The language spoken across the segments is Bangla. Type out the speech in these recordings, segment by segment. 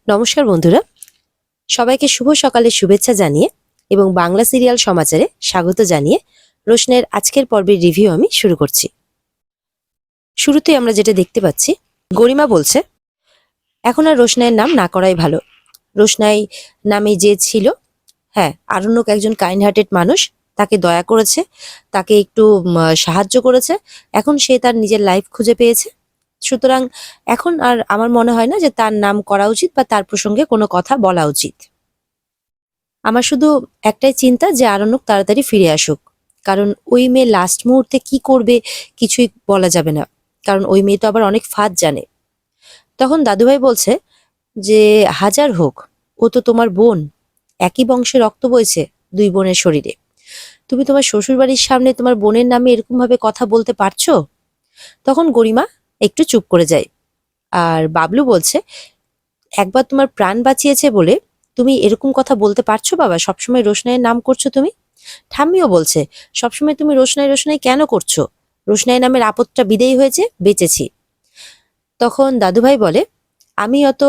নমস্কার বন্ধুরা, সবাইকে শুভ সকালের শুভেচ্ছা জানিয়ে এবং বাংলা সিরিয়াল সমাচারে স্বাগত জানিয়ে রোশনের আজকের পর্বের রিভিউ আমি শুরু করছি। শুরুতেই আমরা যেটা দেখতে পাচ্ছি, গরিমা বলছে এখন আর রোশনাইয়ের নাম না করাই ভালো। রোশনাই নামে যে ছিল, হ্যাঁ, আরণ্যক একজন কাইন্ড হার্টেড মানুষ, তাকে দয়া করেছে, তাকে একটু সাহায্য করেছে, এখন সে তার নিজের লাইফ খুঁজে পেয়েছে। সুতরাং এখন আর আমার মনে হয় না যে তার নাম করা উচিত বা তার প্রসঙ্গে কোনো কথা বলা উচিত। আমার শুধু একটাই চিন্তা যে আরণ্যক তাড়াতাড়ি ফিরে আসুক, কারণ ওই মেয়ে লাস্ট মুহূর্তে কি করবে কিছুই বলা যাবে না, কারণ ওই মেয়ে তো আবার অনেক ফাঁদ জানে। তখন দাদুভাই বলছে যে হাজার হোক, ও তো তোমার বোন, একই বংশে রক্ত বইছে দুই বোনের শরীরে। তুমি তোমার শ্বশুর বাড়ির সামনে তোমার বোনের নামে এরকম ভাবে কথা বলতে পারছো? তখন গরিমা একটু চুপ করে যায়। আর বাবলু বলছে একবার তোমার প্রাণ বাঁচিয়েছে বলে তুমি এরকম কথা বলতে পারছো বাবা? সবসময় রোশনাইয়ের নাম করছো তুমি। ঠাম্মিও বলছে সবসময় তুমি রোশনাই রোশনাই কেন করছো? রোশনাই নামের আপদটা বিদেয়ী হয়েছে, বেঁচেছি। তখন দাদুভাই বলে আমি অত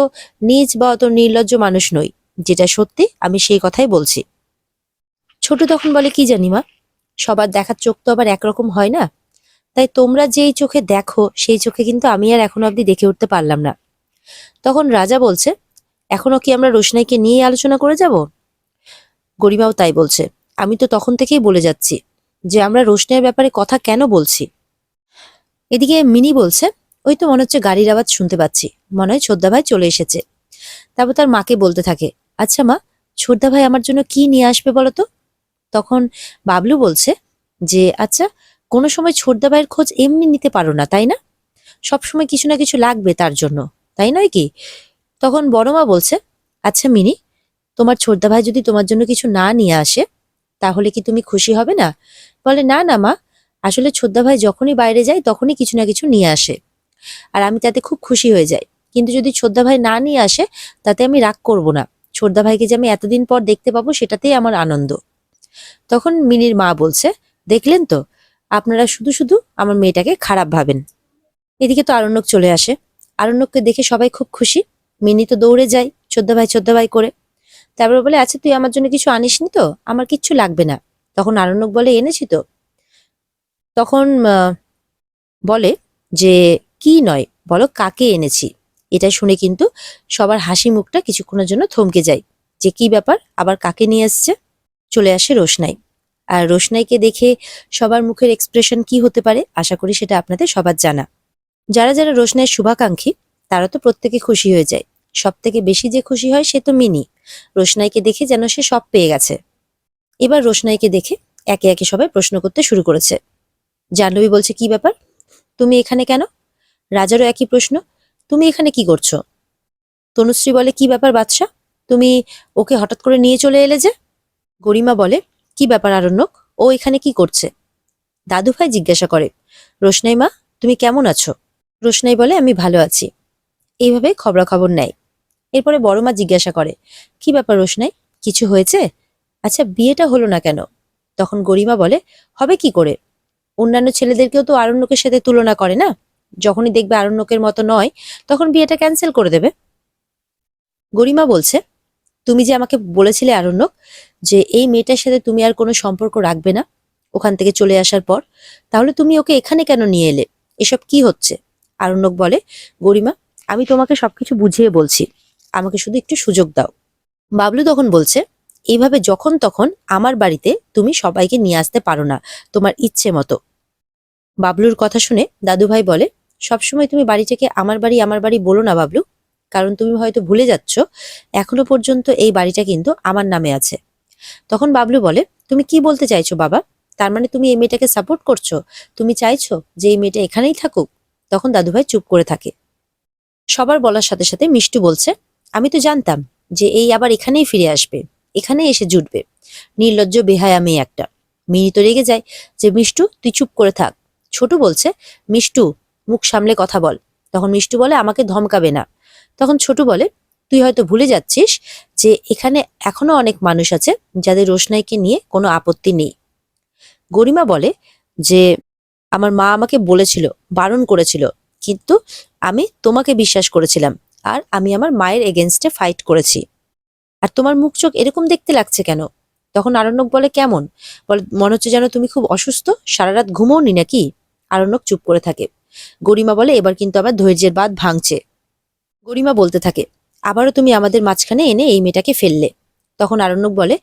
নীচ বা অত নির্লজ্জ মানুষ নই, যেটা সত্যি আমি সেই কথাই বলছি। ছোট তখন বলে কি জানি মা, সবার দেখার চোখ তো আবার একরকম হয় না, তাই তোমরা যেই চোখে দেখো সেই চোখে কিন্তু আমি আর এখনো অব্দি দেখে উঠতে পারলাম না। তখন রাজা বলছে এখনো কি আমরা রোশনাইকে নিয়ে আলোচনা করে যাব? গরিমাও তাই বলছে, আমি তো তখন থেকেই বলে যাচ্ছি যে আমরা রোশনাইয়ের ব্যাপারে কথা কেন বলছি। এদিকে মিনি বলছে ওই তো মনে হচ্ছে গাড়ির আওয়াজ শুনতে পাচ্ছি, মনে হয় ছোদ্দা ভাই চলে এসেছে। তারপর তার মাকে বলতে থাকে আচ্ছা মা, ছোদ্দা ভাই আমার জন্য কি নিয়ে আসবে বলো তো? তখন বাবলু বলছে যে আচ্ছা, কোনো সময় ছোটদা ভাইয়ের খোঁজ এমনি নিতে পারো না তাই না, সবসময় কিছু না কিছু লাগবে তার জন্য, তাই নয় কি? তখন বড়মা বলছে আচ্ছা মিনি, তোমার ছোটদা ভাই যদি তোমার জন্য কিছু না নিয়ে আসে তাহলে কি তুমি খুশি হবে না? বলে না না মা, আসলে ছোটদা ভাই যখনই বাইরে যায় তখনই কিছু না কিছু নিয়ে আসে, আর আমি তাতে খুব খুশি হয়ে যাই। কিন্তু যদি ছোটদা ভাই না নিয়ে আসে তাতে আমি রাগ করব না, ছোটদা ভাইকে যে আমি এতদিন পর দেখতে পাবো সেটাতেই আমার আনন্দ। তখন মিনির মা বলছে দেখলেন তো, আপনারা শুধু শুধু আমার মেয়েটাকে খারাপ ভাবেন। এদিকে তো আরণ্যক চলে আসে, আরণ্যককে দেখে সবাই খুব খুশি। মিনি তো দৌড়ে যায় ছোদ্দা ভাই করে। তারপর বলে আচ্ছা তুই আমার জন্য কিছু আনিসনি তো? আমার কিচ্ছু লাগবে না। তখন আরণ্যক বলে এনেছি তো। তখন বলে যে কি নয়, বলো কাকে এনেছি। এটা শুনে কিন্তু সবার হাসি মুখটা কিছুক্ষণের জন্য থমকে যায়, যে কি ব্যাপার, আবার কাকে নিয়ে এসছে। চলে আসে রোশনাই, আর রোশনাইকে দেখে সবার মুখের এক্সপ্রেশন কি হতে পারে আশা করি সেটা আপনাদের সবার জানা। যারা যারা রোশনাইয়ের শুভাকাঙ্ক্ষী তারা তো প্রত্যেকে খুশি হয়ে যায়। সব থেকে বেশি যে খুশি হয় সে তো মিনি, রোশনাইকে দেখে যেন সে সব পেয়ে গেছে। এবার রোশনাইকে দেখে একে একে সবাই প্রশ্ন করতে শুরু করেছে। জাহ্নবী বলছে কি ব্যাপার, তুমি এখানে কেন? রাজারও একই প্রশ্ন, তুমি এখানে কি করছো? তনুশ্রী বলে কি ব্যাপার বাদশা, তুমি ওকে হঠাৎ করে নিয়ে চলে এলে যে? গরিমা বলে কি ব্যাপার আরণ্যক, ও এখানে কি করছে? দাদুভাই জিজ্ঞাসা করে রোশনাই মা, তুমি কেমন আছো? রোশনাই বলে আমি ভালো আছি। এইভাবে খবরাখবর নেয়। এরপরে বড় মা জিজ্ঞাসা করে কি ব্যাপার রোশনাই, কিছু হয়েছে? আচ্ছা বিয়েটা হলো না কেন? তখন গরিমা বলে হবে কি করে, অন্যান্য ছেলেদেরকেও তো আরণ্যকের সাথে তুলনা করে না, যখনই দেখবে আরণ্যকের মতো নয় তখন বিয়েটা ক্যান্সেল করে দেবে। গরিমা বলছে তুমি যে আমাকে বলেছিলে আরণ্যক যে এই মেয়েটার সাথে তুমি আর কোনো সম্পর্ক রাখবে না ওখান থেকে চলে আসার পর, তাহলে তুমি ওকে এখানে কেন নিয়ে এলে? এসব কি হচ্ছে? আরণ্যক বলে গরিমা, আমি তোমাকে সবকিছু বুঝিয়ে বলছি, আমাকে শুধু একটু সুযোগ দাও। বাবলু তখন বলছে এইভাবে যখন তখন আমার বাড়িতে তুমি সবাইকে নিয়ে আসতে পারো না তোমার ইচ্ছে মতো। বাবলুর কথা শুনে দাদুভাই বলে সবসময় তুমি বাড়িটাকে আমার বাড়ি বলো না বাবলু, কারণ তুমি হয়তো ভুলে যাচ্ছ এখনো পর্যন্ত এই বাড়িটা কিন্তু আমার নামে আছে। তখন বাবলু বলে তুমি কি বলতে চাইছো বাবা, তার মানে তুমি এই মেয়েটাকে সাপোর্ট করছো, তুমি চাইছো যে এই মেয়েটা এখানেই থাকুক? তখন দাদুভাই চুপ করে থাকে। সবার বলার সাথে সাথে মিষ্টু বলছে আমি তো জানতাম যে এই আবার এখানেই ফিরে আসবে, এখানে এসে জুটবে, নির্লজ্জ বেহায়া মেয়ে একটা। মিনি তো রেগে যায় যে মিষ্টু তুই চুপ করে থাক। ছোট বলছে মিষ্টু মুখ সামলে কথা বল। তখন মিষ্টু বলে আমাকে ধমকাবে না। তখন ছোট বলে তুই হয়তো ভুলে যাচ্ছিস যে এখানে এখনো অনেক মানুষ আছে যাদের রোশনাইকে নিয়ে কোনো আপত্তি নেই। গরিমা বলে যে আমার মা আমাকে বলেছিল, বারণ করেছিল, কিন্তু আমি তোমাকে বিশ্বাস করেছিলাম, আর আমি আমার মায়ের এগেনস্টে ফাইট করেছি। আর তোমার মুখ চোখ এরকম দেখতে লাগছে কেন? তখন আরণ্যক বলে, কেমন? বলে, মনে হচ্ছে যেন তুমি খুব অসুস্থ, সারা রাত ঘুমোওনি নাকি? আরণ্যক চুপ করে থাকে। গরিমা বলে, এবার কিন্তু আবার ধৈর্যের বাঁধ ভাঙছে। গরিমা বলতে থাকে, আবারও তুমি আমাদের মাঝখানে এনে এই মেয়েটাকে ফেললে। তখন আরণ্যক বলে,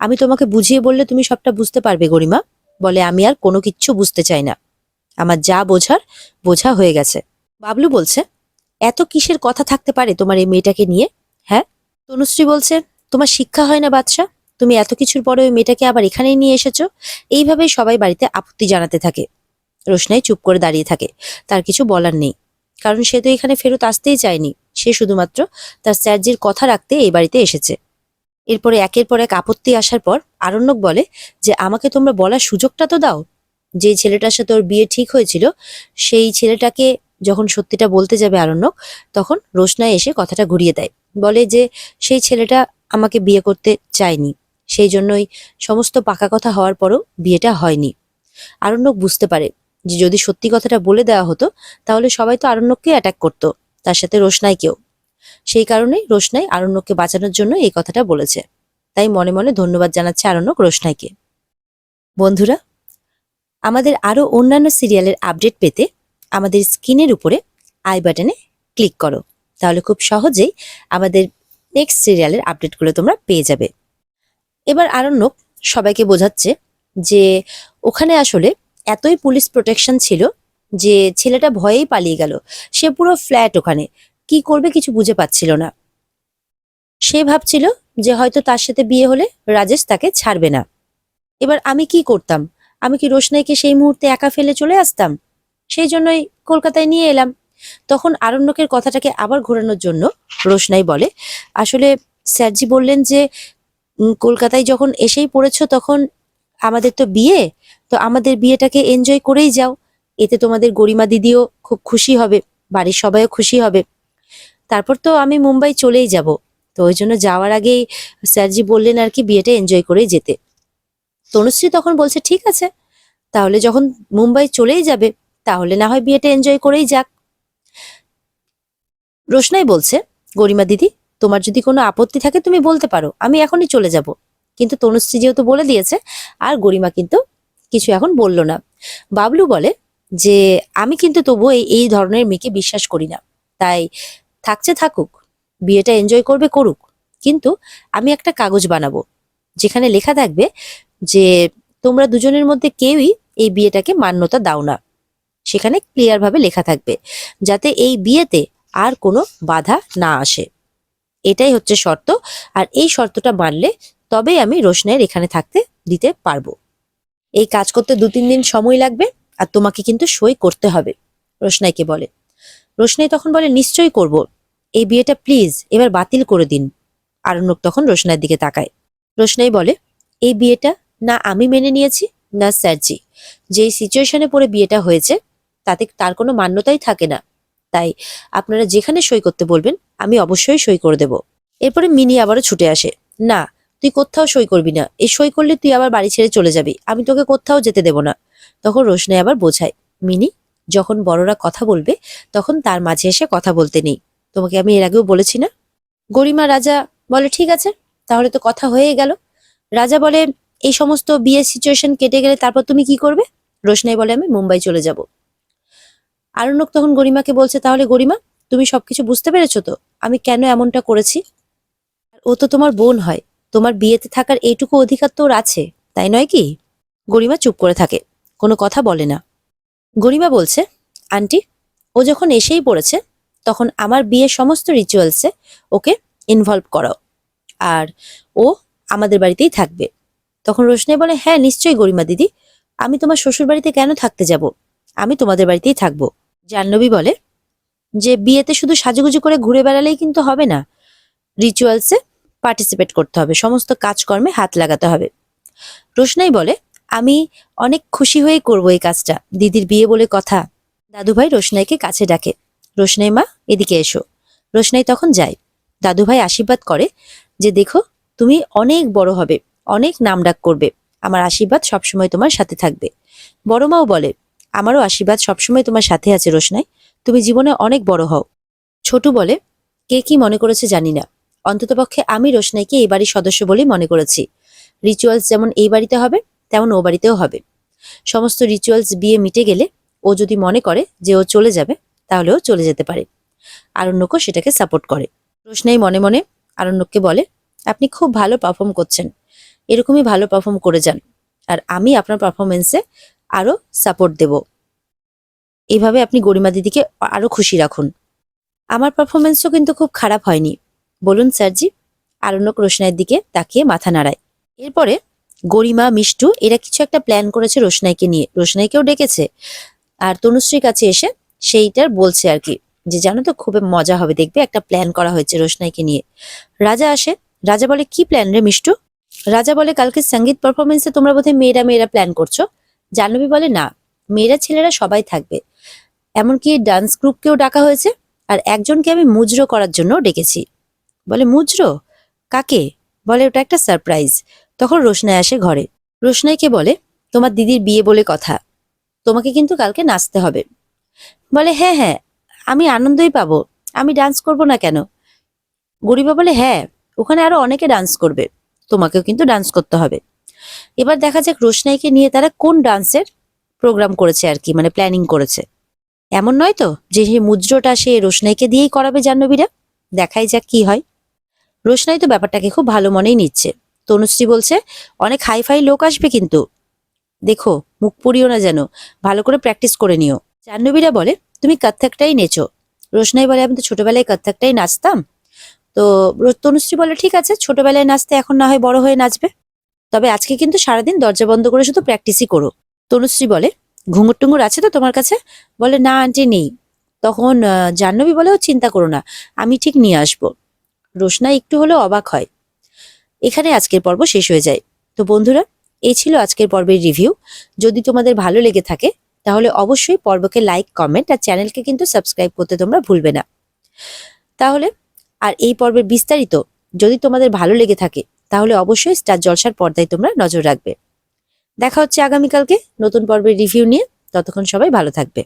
আমি তোমাকে বুঝিয়ে বললে তুমি সবটা বুঝতে পারবে গরিমা। বলে, আমি আর কোনো কিচ্ছু বুঝতে চাই না, আমার যা বোঝার বোঝা হয়ে গেছে। বাবলু বলছে, এত কিসের কথা থাকতে পারে তোমার এই মেয়েটাকে নিয়ে? হ্যাঁ। তনুশ্রী বলছে, তোমার শিক্ষা হয় না বাদশা? তুমি এত কিছুর পরে ওই মেয়েটাকে আবার এখানেই নিয়ে এসেছো। এইভাবেই সবাই বাড়িতে আপত্তি জানাতে থাকে। রোশনাই চুপ করে দাঁড়িয়ে থাকে, তার কিছু বলার নেই, কারণ সে তো এখানে ফেরত আসতেই চায়নি। সে শুধুমাত্র তার স্যারজির কথা রাখতে এই বাড়িতে এসেছে। এরপরে একের পর এক আপত্তি আসার পর আরণ্যক বলে যে, আমাকে তোমরা বলার সুযোগটা তো দাও। যে ছেলেটার সাথে ওর বিয়ে ঠিক হয়েছিল, সেই ছেলেটাকে যখন সত্যিটা বলতে যাবে আরণ্যক, তখন রোশনাই এসে কথাটা ঘুরিয়ে দেয়। বলে যে সেই ছেলেটা আমাকে বিয়ে করতে চায়নি, সেই জন্যই সমস্ত পাকা কথা হওয়ার পরও বিয়েটা হয়নি। আরণ্যক বুঝতে পারে যে যদি সত্যি কথাটা বলে দেওয়া হতো, তাহলে সবাই তো আরণ্যককে অ্যাটাক করতো, তার সাথে রোশনাইকেও। সেই কারণেই রোশনাই আরণ্যককে বাঁচানোর জন্য এই কথাটা বলেছে। তাই মনে মনে ধন্যবাদ জানাচ্ছে আরণ্যক রোশনাইকে। বন্ধুরা, আমাদের আরো অন্যান্য সিরিয়ালের আপডেট পেতে আমাদের স্ক্রিনের উপরে আই বাটনে ক্লিক করো, তাহলে খুব সহজেই আমাদের নেক্সট সিরিয়ালের আপডেটগুলো তোমরা পেয়ে যাবে। এবার আরণ্যক সবাইকে বোঝাচ্ছে যে ওখানে আসলে এতই পুলিশ প্রোটেকশন ছিল যে ছেলেটা ভয়েই পালিয়ে গেল। সে পুরো ফ্ল্যাট ওখানে কি করবে কিছু বুঝে পাচ্ছিল না। সে ভাবছিল যে হয়তো তার সাথে বিয়ে হলে রাজেশ তাকে ছাড়বে না। এবার আমি কি করতাম? আমি কি রোশনাইকে সেই মুহূর্তে একা ফেলে চলে আসতাম? সেই জন্যই কলকাতায় নিয়ে এলাম। তখন আরণ্যকের কথাটাকে আবার ঘোরানোর জন্য রোশনাই বলে, আসলে স্যারজি বললেন যে কলকাতায় যখন এসেই পড়েছো তখন আমাদের তো বিয়ে, তো আমাদের বিয়েটাকে এনজয় করেই যাও, এতে তোমাদের গরিমা দিদিও খুব খুশি হবে, বাড়ির সবাইও খুশি হবে। তারপর তো আমি মুম্বাই চলেই যাব, তো ওই জন্য যাওয়ার আগেই স্যারজি বললেন আর কি বিয়েটা এনজয় করেই যেতে। তনুশ্রী তখন বলছে, ঠিক আছে, তাহলে যখন মুম্বাই চলেই যাবে তাহলে না হয় বিয়েটা এনজয় করেই যাক। রোশনাই বলছে, গরিমা দিদি, তোমার যদি কোনো আপত্তি থাকে তুমি বলতে পারো, আমি এখনই চলে যাব। কিন্তু তনুশ্রী যেহেতু বলে দিয়েছে, আর গরিমা কিন্তু কিছু এখন বলল না। বাবলু বলে যে আমি কিন্তু তবুও এই ধরনের মেয়েকে বিশ্বাস করি না, তাই থাকছে থাকুক, বিয়েটা এনজয় করবে করুক, কিন্তু আমি একটা কাগজ বানাবো যেখানে লেখা থাকবে যে তোমরা দুজনের মধ্যে কেউই এই বিয়েটাকে মান্যতা দাও না। সেখানে ক্লিয়ার ভাবে লেখা থাকবে যাতে এই বিয়েতে আর কোনো বাধা না আসে। এটাই হচ্ছে শর্ত, আর এই শর্তটা মানলে তবেই আমি রোশনাইয়ের এখানে থাকতে দিতে পারবো। এই কাজ করতে 2-3 দিন সময় লাগবে, আর তোমাকে কিন্তু সই করতে হবে, রোশনাইকে বলে। রোশনাই তখন বলে, নিশ্চয়ই করব, এই বিয়েটা প্লিজ এবার বাতিল করে দিন। আরণ্যক তখন রোশনাইয়ের দিকে তাকায়। রোশনাই বলে, এই বিয়েটা না আমি মেনে নিয়েছি না স্যারজি, যেই সিচুয়েশনে পড়ে বিয়েটা হয়েছে তাতে তার কোনো মান্যতাই থাকে না, তাই আপনারা যেখানে সই করতে বলবেন আমি অবশ্যই সই করে দেব। এরপরে মিনি আবারও ছুটে আসে, না তুই কোথাও সই করবি না, এই সই করলে তুই আবার বাড়ি ছেড়ে চলে যাবি, আমি তোকে কোথাও যেতে দেব না। তখন রোশনাই আবার বোঝায়, মিনি, যখন বড়রা কথা বলবে তখন তার মাঝে এসে কথা বলতে নেই, তোমাকে আমি এর আগেও বলেছি না। গরিমা রাজা বলে, ঠিক আছে, তাহলে তো কথা হয়ে গেল। রাজা বলে, এই সমস্ত বিয়ের সিচুয়েশন কেটে গেলে তারপর তুমি কি করবে? রোশনাই বলে, আমি মুম্বাই চলে যাব। আরণ্যক তখন গরিমাকে বলছে, তাহলে গরিমা, তুমি সবকিছু বুঝতে পেরেছো তো আমি কেন এমনটা করেছি? ও তো তোমার বোন হয়, তোমার বিয়েতে থাকার এইটুকু অধিকার তো ওর আছে, তাই নয় কি? গরিমা চুপ করে থাকে, কোনো কথা বলে না। গরিমা বলছে, আন্টি, ও যখন এসেই পড়েছে তখন আমার বিয়ের সমস্ত রিচুয়ালসে ওকে ইনভলভ করাও, আর ও আমাদের বাড়িতেই থাকবে। তখন রোশনাই বলে, হ্যাঁ নিশ্চয়ই গরিমা দিদি, আমি তোমার শ্বশুর বাড়িতে কেন থাকতে যাব, আমি তোমাদের বাড়িতেই থাকবো। জাহ্নবী বলে যে বিয়েতে শুধু সাজুগুজু করে ঘুরে বেড়ালেই কিন্তু হবে না, রিচুয়ালসে পার্টিসিপেট করতে হবে, সমস্ত কাজকর্মে হাত লাগাতে হবে। রোশনাই বলে, আমি অনেক খুশি হয়ে করব এই কাজটা, দিদির বিয়ে বলে কথা। দাদুভাই রোশনাইকে কাছে ডাকে, রোশনাই মা এদিকে এসো। রোশনাই তখন যায়। দাদুভাই আশীর্বাদ করে যে দেখো তুমি অনেক বড় হবে, অনেক নামডাক করবে, আমার আশীর্বাদ সবসময় তোমার সাথে থাকবে। বড় মাও বলে, আমারও আশীর্বাদ সবসময় তোমার সাথে আছে রোশনাই, তুমি জীবনে অনেক বড় হও। ছোটু বলে, কে কি মনে করেছে জানি না, অন্ততপক্ষে আমি রোশনাইকে এই বাড়ির সদস্য বলেই মনে করেছি। রিচুয়ালস যেমন এই বাড়িতে হবে তেমন ও বাড়িতেও হবে। সমস্ত রিচুয়ালস বিয়ে মিটে গেলে ও যদি মনে করে যে ও চলে যাবে, তাহলে ও চলে যেতে পারে। আরণ্যকও সেটাকে সাপোর্ট করে। রোশনাই মনে মনে আরণ্যককে বলে, আপনি খুব ভালো পারফর্ম করছেন, এরকমই ভালো পারফর্ম করে যান, আর আমি আপনার পারফরমেন্সে আরো সাপোর্ট দেব। এইভাবে আপনি গরিমা দিদিকে আরো খুশি রাখুন। আমার পারফরমেন্সও কিন্তু খুব খারাপ হয়নি, বলুন স্যারজি। আরণ্যক রোশনাইয়ের দিকে তাকিয়ে মাথা নাড়ায়। এরপরে গরিমা, মিষ্টু এরা কিছু একটা প্ল্যান করেছে রোশনাইকে নিয়ে, রোশনাইকেও ডেকেছে। আর তনুশ্রীর কাছে এসে সেইটার বলছে আর কি, যে জানো তো খুব মজা হবে, দেখবে একটা প্ল্যান করা হয়েছে রোশনাইকে নিয়ে। রাজা আসে, রাজা বলে, কি প্ল্যান রে মিষ্টু? রাজা বলে, কালকে সঙ্গীত পারফরমেন্সে তোমরা বোধহয় মেয়েরা মেয়েরা প্ল্যান করছো। জাহ্নবী বলে, না, মেয়েরা ছেলেরা সবাই থাকবে, এমনকি ডান্স গ্রুপকেও ডাকা হয়েছে, আর একজনকে আমি মুজরো করার জন্য ডেকেছি। বলে, মুজরো? কাকে? বলে, ওটা একটা সারপ্রাইজ। তখন রোশনাই আসে ঘরে। রোশনাইকে বলে, তোমার দিদির বিয়ে বলে কথা, তোমাকে কিন্তু কালকে নাচতে হবে। বলে, হ্যাঁ হ্যাঁ, আমি আনন্দই পাবো, আমি ডান্স করব না কেন? গরিবা বলে, হ্যাঁ, ওখানে আরো অনেকে ডান্স করবে, তোমাকেও কিন্তু ডান্স করতে হবে। এবার দেখা যাক রোশনাইকে নিয়ে তারা কোন ডান্সের প্রোগ্রাম করেছে আর কি, মানে প্ল্যানিং করেছে। এমন নয় তো যে সেই মুদ্রটা সে রোশনাইকে দিয়েই করাবে জাহ্নবীরা? দেখাই যাক কি হয়। রোশনাই তো ব্যাপারটাকে খুব ভালো মনেই নিচ্ছে। তনুশ্রী বলছে, অনেক হাইফাই লোক আসবে কিন্তু, দেখো মুখ পুড়িও না যেন, ভালো করে প্র্যাকটিস করে নিও। জাহ্নবীরা বলে, তুমি কত্থকটাই নেচো। রোশনাই বলে, আমি তো ছোটবেলায় কত্থকটাই নাচতাম। তো তনুশ্রী বলে, ঠিক আছে, ছোটবেলায় নাচতে, এখন না হয় বড় হয়ে নাচবে, তবে আজকে কিন্তু সারাদিন দরজা বন্ধ করে শুধু প্র্যাকটিসই করো। তনুশ্রী বলে, ঘুঙুর টুঙুর আছে তো তোমার কাছে? বলে, না আন্টি নেই। তখন জাহ্নবী বলে, ও চিন্তা করো না, আমি ঠিক নিয়ে আসবো। রোশনাই একটু হলেও অবাক হয়। এখানে আজকের পর্ব শেষ হয়ে যায়। তো বন্ধুরা, এই ছিল আজকের পর্বের রিভিউ। যদি তোমাদের ভালো লেগে থাকে তাহলে অবশ্যই পর্বকে লাইক, কমেন্ট আর চ্যানেলকে কিন্তু সাবস্ক্রাইব করতে তোমরা ভুলবে না। তাহলে আর এই পর্বের বিস্তারিত যদি তোমাদের ভালো লেগে থাকে তাহলে অবশ্যই স্টার জলসার পর্দায় তোমরা নজর রাখবে। দেখা হচ্ছে আগামীকালকে নতুন পর্বের রিভিউ নিয়ে। ততক্ষণ সবাই ভালো থাকবে।